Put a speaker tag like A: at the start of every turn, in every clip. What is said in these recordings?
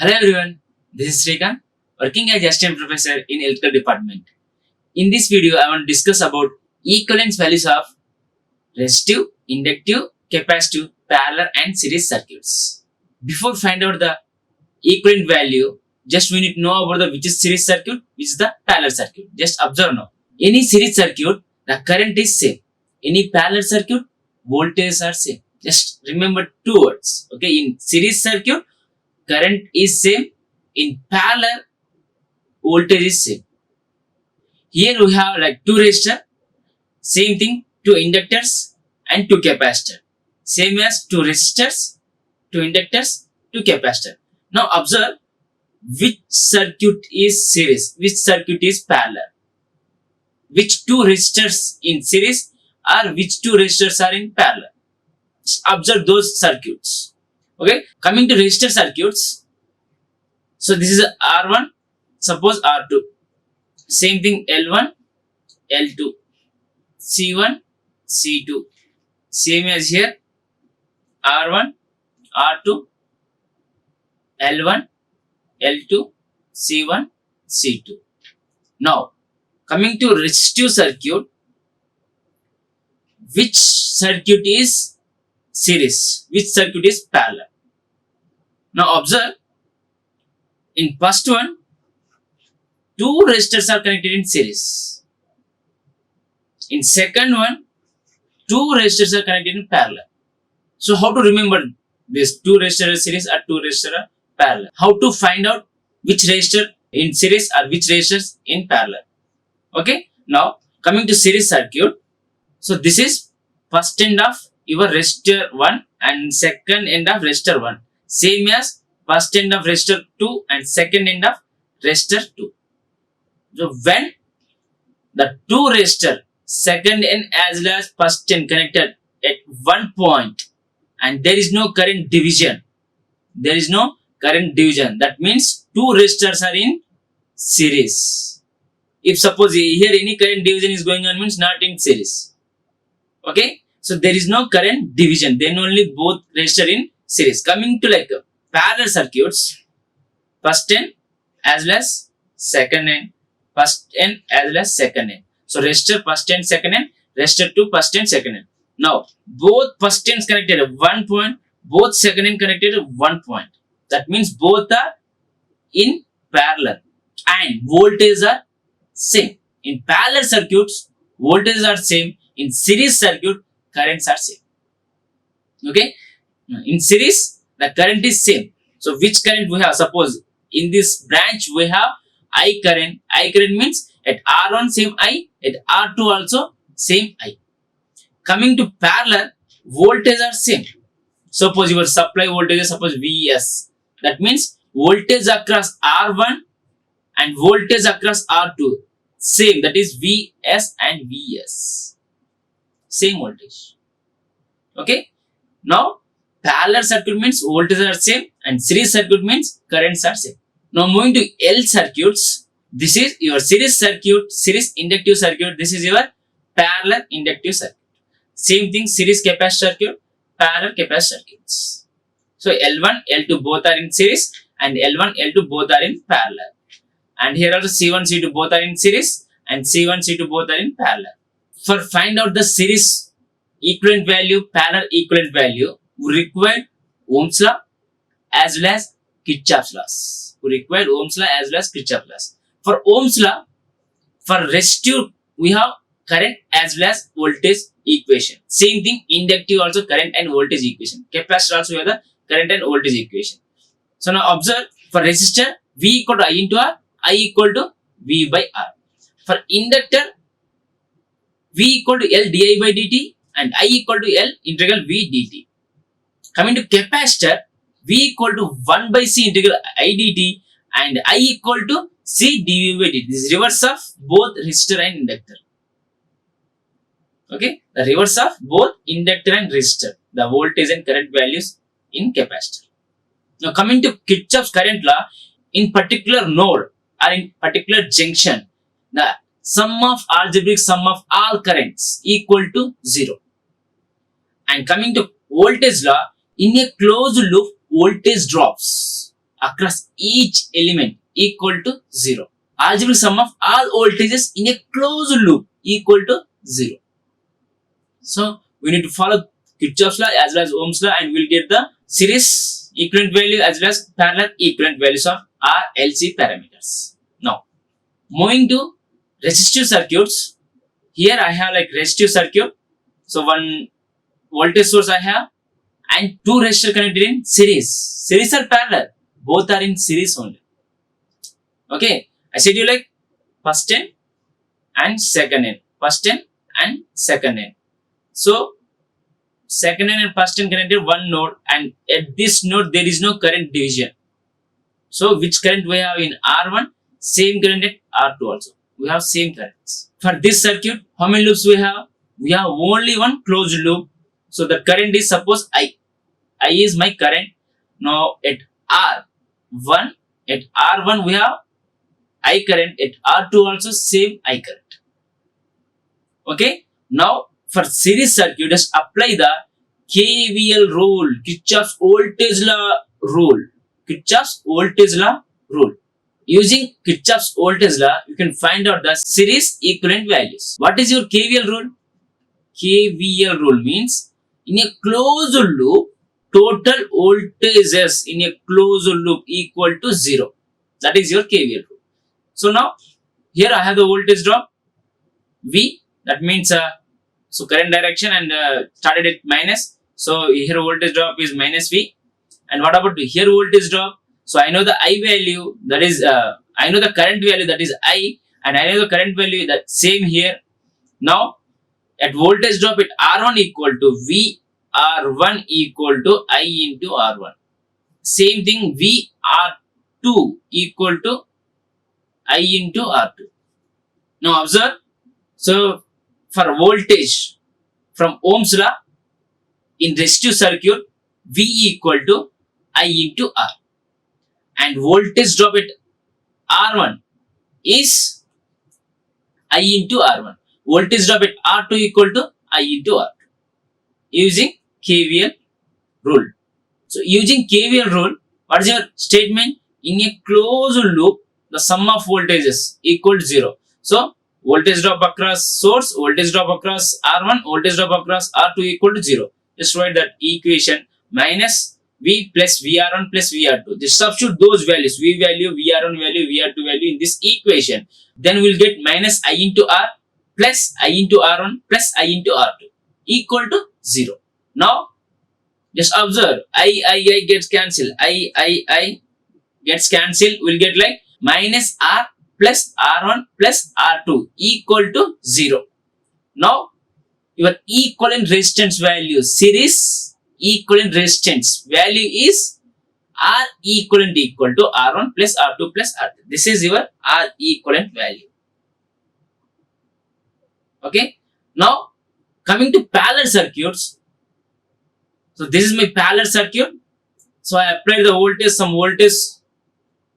A: Hello everyone, this is Srikanth, working as assistant professor in electrical department. In this video, I want to discuss about equivalence values of resistive, inductive, capacitive, parallel and series circuits. Before find out the equivalent value, just we need to know about the which is series circuit, which is the parallel circuit. Just observe now. Any series circuit, the current is same. Any parallel circuit, voltages are same. Just remember two words. Okay, in series circuit, current is same. In parallel, voltage is same. Here we have like two resistor, same thing, two inductors and two capacitor. Same as two resistors, two inductors, two capacitor. Now observe which circuit is series, which circuit is parallel, which two resistors in series or which two resistors are in parallel. Just observe those circuits. Okay, coming to resistor circuits. So this is R1, suppose R2. Same thing L1, L2, C1, C2. Same as here R1, R2, L1, L2, C1, C2. Now coming to resistive circuit, which circuit is series, which circuit is parallel? Now observe, in first one, two resistors are connected in series. In second one, two resistors are connected in parallel. So how to remember this two resistor series or two resistor parallel? How to find out which resistor in series or which resistors in parallel? Okay. Now coming to series circuit. So this is first end of your resistor 1 and second end of resistor 1. Same as first end of resistor 2 and second end of resistor 2. So when the two resistor second end as well as first end connected at one point and there is no current division, that means two resistors are in series. If suppose here any current division is going on, means not in series. Okay, so there is no current division, then only both resistor in series. Coming to like parallel circuits, first end as well as second end, first end as well as second end. So resistor first end, second end, resistor 2 first end, second end. Now both first ends connected at one point, both second end connected at one point. That means both are in parallel and voltages are same. In parallel circuits, voltages are same. In series circuit, currents are same. Okay. In series, the current is same. So which current we have? Suppose in this branch we have I current. I current means at R1 same I, at R2 also same I. Coming to parallel, voltages are same. Suppose your supply voltage is suppose Vs. That means voltage across R1 and voltage across R2 same. That is Vs and Vs. Same voltage. Okay. Now parallel circuit means voltages are same and series circuit means currents are same. Now moving to L circuits, this is your series circuit, series inductive circuit. This is your parallel inductive circuit. Same thing, series capacitor circuit, parallel capacitor circuits. So L1, L2 both are in series and L1, L2 both are in parallel. And here also C1, C2 both are in series and C1, C2 both are in parallel. For find out the series equivalent value, parallel equivalent value, we require Ohm's law as well as Kirchhoff's laws. We require Ohm's law as well as Kirchhoff's laws. For Ohm's law, for resistive, we have current as well as voltage equation. Same thing, inductive also current and voltage equation. Capacitor also we have the current and voltage equation. So now observe, for resistor, V equal to I into R, I equal to V by R. For inductor, V equal to L di by dt and I equal to L integral V dt. Coming to capacitor, V equal to 1 by C integral I dt and I equal to C dV by dt. This is reverse of both resistor and inductor. Okay, the reverse of both inductor and resistor, the voltage and current values in capacitor. Now coming to Kirchhoff's current law, in particular node or in particular junction, the algebraic sum of all currents equal to 0. And coming to voltage law, in a closed loop, voltage drops. across each element equal to 0. Algebraic sum of all voltages in a closed loop equal to 0. So we need to follow Kirchhoff's law as well as Ohm's law, and we'll get the series equivalent value as well as parallel equivalent values of RLC parameters. Now, moving to resistive circuits. Here I have like resistive circuit. So one voltage source I have and two resistors connected in series. Series or parallel? Both are in series only. Okay, I said you like first end and second end. First end and second end. So second end and first end connected one node, and at this node there is no current division. So which current we have in R1? Same current at R2 also. We have same currents. For this circuit, how many loops we have? We have only one closed loop. So the current is suppose I. I is my current. Now at R1 we have I current. At R2 also same I current. Okay. Now for series circuit, just apply the KVL rule, Kirchhoff's voltage law rule. Kirchhoff's voltage law rule. Using Kirchhoff's voltage law, you can find out the series equivalent values. What is your KVL rule? KVL rule means in a closed loop, total voltages in a closed loop equal to 0. That is your KVL rule. So now, here I have the voltage drop V. That means so current direction and started at minus. So here voltage drop is minus V. And what about here voltage drop? So I know the I value, that is I know the current value, that is I, and I know the current value, that same here. Now at voltage drop at R1 equal to V R1 equal to I into R1. Same thing V R2 equal to I into R2. Now observe. So for voltage from Ohm's law in resistive circuit, V equal to I into R. And voltage drop at R1 is I into R1. Voltage drop at R2 equal to I into R2. Using KVL rule. So using KVL rule, what is your statement? In a closed loop, the sum of voltages equal to 0. So voltage drop across source, voltage drop across R1, voltage drop across R2 equal to 0. Just write that equation minus V plus VR1 plus VR2. Just substitute those values, V value, VR1 value, VR2 value in this equation. Then we'll get minus I into R plus I into R1 plus I into R2 equal to 0. Now, just observe, I gets cancelled. I gets cancelled. We'll get like minus R plus R1 plus R2 equal to 0. Now, your equivalent resistance value, series equivalent resistance value is R equivalent equal to R1 plus R2 plus R3. This is your R equivalent value. Okay. Now, coming to parallel circuits. So, this is my parallel circuit. So, I apply the voltage, some voltage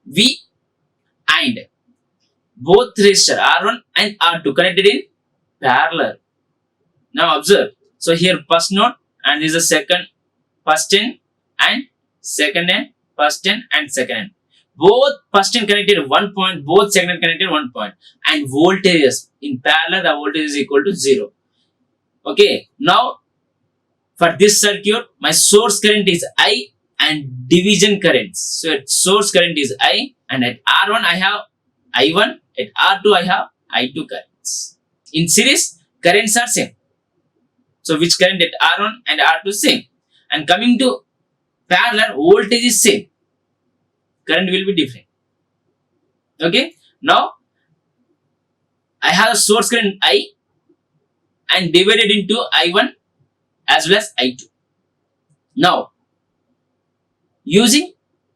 A: V, and both resistor R1 and R2 connected in parallel. Now, observe. So, here first node, and this is the second, first end and second end, first end and second end. Both first end connected at one point, both second end connected at one point, and voltages in parallel, the voltage is equal to 0. Okay, now for this circuit, my source current is I and division currents. So at source current is I, and at R1 I have I1, at R2 I have I2 currents. In series, currents are same. So which current at R1 and R2 same. And coming to parallel, voltage is same. Current will be different. Okay. Now, I have a source current I and divided into I1 as well as I2. Now, using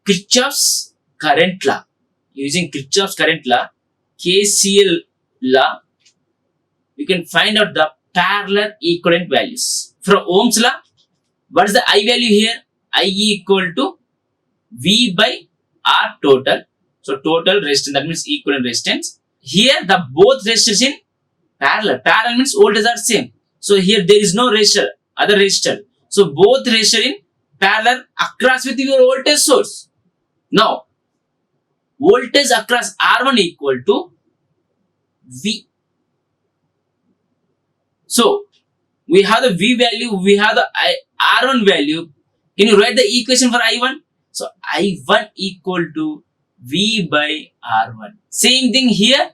A: Kirchhoff's current law, KCL law, you can find out the parallel equivalent values. From Ohm's law, what is the I value here? I equal to V by R total. So total resistance, that means equivalent resistance. Here the both resistors in parallel. Parallel means voltages are same. So here there is no resistor, other resistor. So both resistor in parallel across with your voltage source. Now, voltage across R1 equal to V. So, we have the V value, we have the R1 value. Can you write the equation for I1? So, I1 equal to V by R1. Same thing here,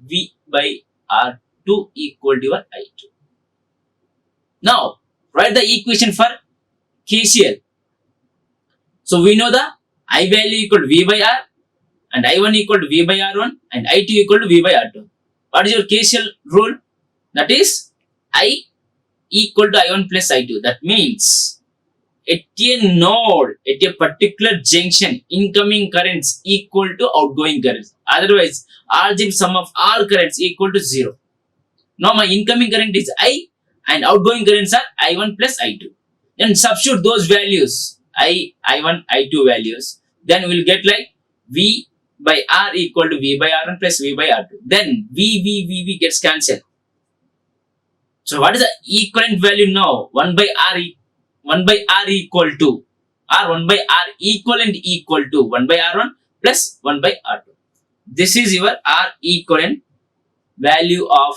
A: V by R2 equal to your I2. Now, write the equation for KCL. So, we know the I value equal to V by R and I1 equal to V by R1 and I2 equal to V by R2. What is your KCL rule? That is I equal to I1 plus I2. That means at a node, at a particular junction, incoming currents equal to outgoing currents. Otherwise, algebraic sum of all currents equal to 0. Now my incoming current is I and outgoing currents are I1 plus I2. Then substitute those values, I1, I2 values. Then we'll get like V by R equal to V by R1 plus V by R2. Then V gets cancelled. So what is the equivalent value now? 1 by R equal to, or 1 by R equivalent equal to 1 by R1 plus 1 by R2. This is your R equivalent value of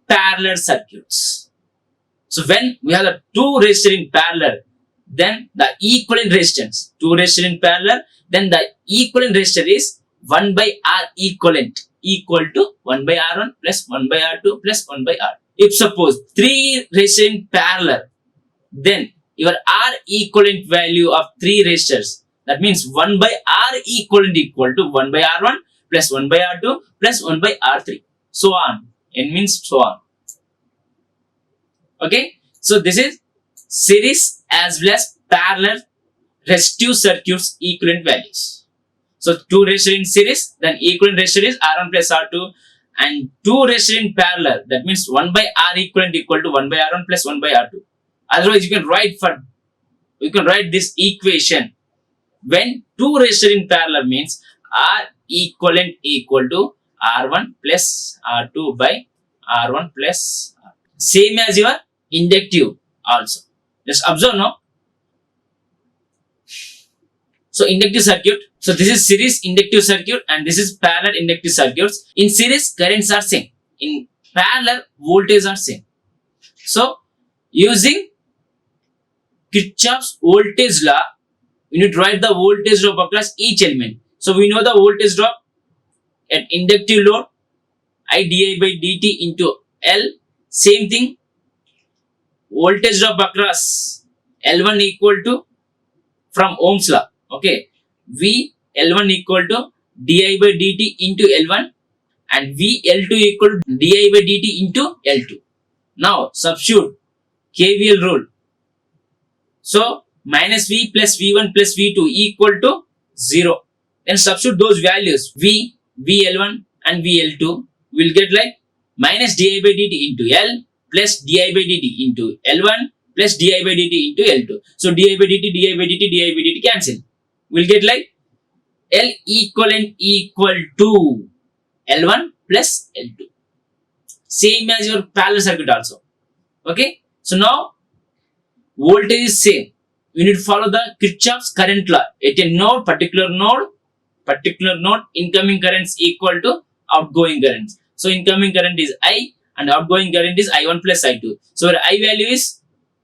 A: parallel circuits. So when we have the two resistors in parallel, then the equivalent resistance, two resistors in parallel, then the equivalent resistor is 1 by R equivalent equal to 1 by R1 plus 1 by R2 plus 1 by R. If suppose 3 resistors in parallel, then your R equivalent value of 3 resistors, that means 1 by R equivalent equal to 1 by R1 plus 1 by R2 plus 1 by R3. So on. N means so on. Okay. So this is series as well as parallel resistive circuits equivalent values. So 2 resistors in series, then equivalent resistor is R1 plus R2, and 2 resistors in parallel, that means 1 by R equivalent equal to 1 by R1 plus 1 by R2. Otherwise, you can write this equation when 2 resistors in parallel means R equivalent equal to R1 plus R2 by R1 plus R2. Same as your inductive also. Just observe now. So inductive circuit. So this is series inductive circuit and this is parallel inductive circuits. In series, currents are same. In parallel, voltage are same. So using Kirchhoff's voltage law, we need to write the voltage drop across each element. So we know the voltage drop at inductive load, I di by dt into L. Same thing, voltage drop across L1 equal to, from Ohm's law, okay, V L1 equal to di by dt into L1 and V L2 equal to di by dt into L2. Now substitute KVL rule. So minus V plus V1 plus V2 equal to 0. Then substitute those values V, VL1 and VL2. We'll get like minus di by dt into L plus di by dt into L1 plus di by dt into L2. So di by dt cancel. We'll get like L equivalent equal to L1 plus L2. Same as your parallel circuit also. Okay. So now voltage is same. You need to follow the Kirchhoff's current law. At a node, particular node, incoming currents equal to outgoing currents. So incoming current is I and outgoing current is I1 plus I2. So our I value is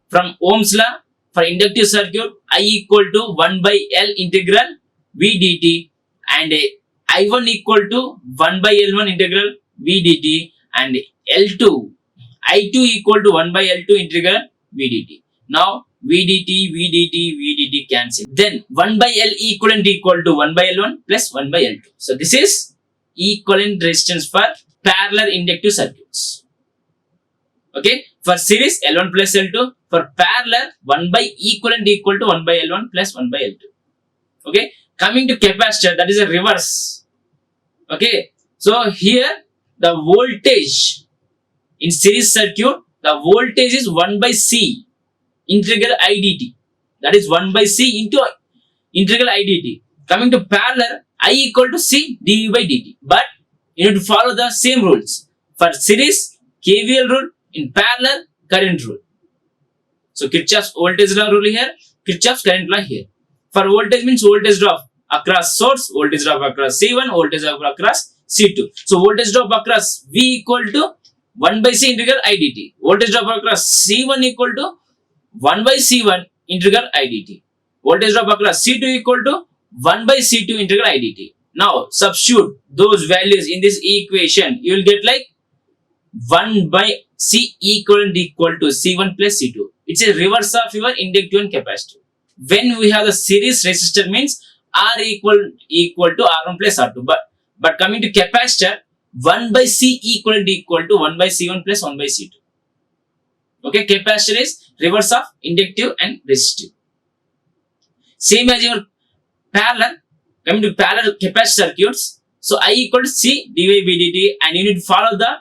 A: from Ohm's law for inductive circuit, I equal to 1 by L integral V dt and I1 equal to 1 by L1 integral V dt and I2 equal to 1 by L2 integral V dt. Now VDT cancel. Then 1 by L equivalent equal to 1 by L1 plus 1 by L2. So this is equivalent resistance for parallel inductive circuits. Okay. For series L1 plus L2. For parallel 1 by equivalent equal to 1 by L1 plus 1 by L2. Okay. Coming to capacitor, that is a reverse. Okay. So here the voltage in series circuit, the voltage is 1 by C integral I dt. That is 1 by C into integral I dt. Coming to parallel, I equal to C dV by dt. But you need to follow the same rules. For series, KVL rule. In parallel, current rule. So Kirchhoff's voltage law rule here, Kirchhoff's current law here. For voltage means voltage drop. across source, voltage drop across C1, voltage drop across C2. So voltage drop across V equal to 1 by C integral I dt. Voltage drop across C1 equal to 1 by C1 integral I dt. Voltage drop across C2 equal to 1 by C2 integral I dt. Now substitute those values in this equation. You will get like 1 by C equivalent equal to C1 plus C2. It's a reverse of your inductive and capacitive. When we have the series resistor means R equal to R1 plus R2. But coming to capacitor, 1 by C equivalent equal to 1 by C1 plus 1 by C2. Okay, capacitor is reverse of inductive and resistive. Same as your parallel, coming to parallel capacitor circuits. So I equal to C dy by dt, and you need to follow the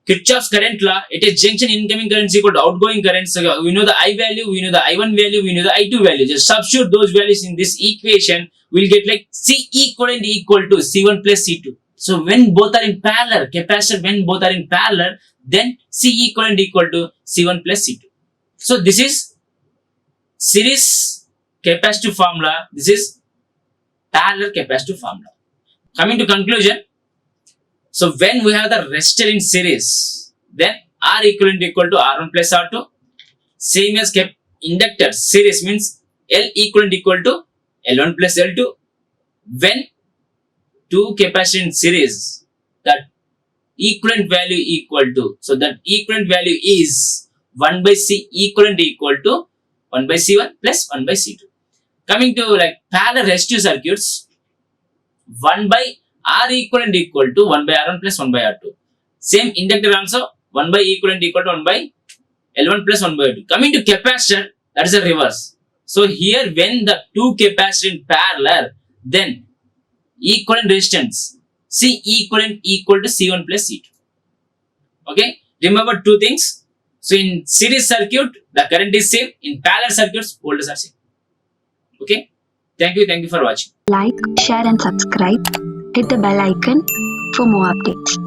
A: Kirchhoff's current law. At a junction, incoming current is equal to outgoing current. So we know the I value, we know the I1 value, we know the I2 value. Just substitute those values in this equation. We'll get like C equivalent equal to C1 plus C2. So when both are in parallel, capacitor when both are in parallel, then C equivalent equal to C1 plus C2. So this is series capacitive formula. This is parallel capacitive formula. Coming to conclusion. So when we have the resistor in series, then R equivalent equal to R1 plus R2. Same as inductor series means L equivalent equal to L1 plus L2. When two capacitors in series, that equivalent value equal to, so that equivalent value is 1 by C equivalent equal to 1 by C1 plus 1 by C2. Coming to like parallel resistive circuits, 1 by R equivalent equal to 1 by R1 plus 1 by R2. Same inductor also 1 by equivalent equal to 1 by L1 plus 1 by R2. Coming to capacitor, that is a reverse. So here when the two capacitors in parallel, then equivalent resistance C equivalent equal to C1 plus C2. Okay, remember two things. So in series circuit, the current is same. In parallel circuits, voltages are same. Okay, thank you for watching.
B: Like, share and subscribe. Hit the bell icon for more updates.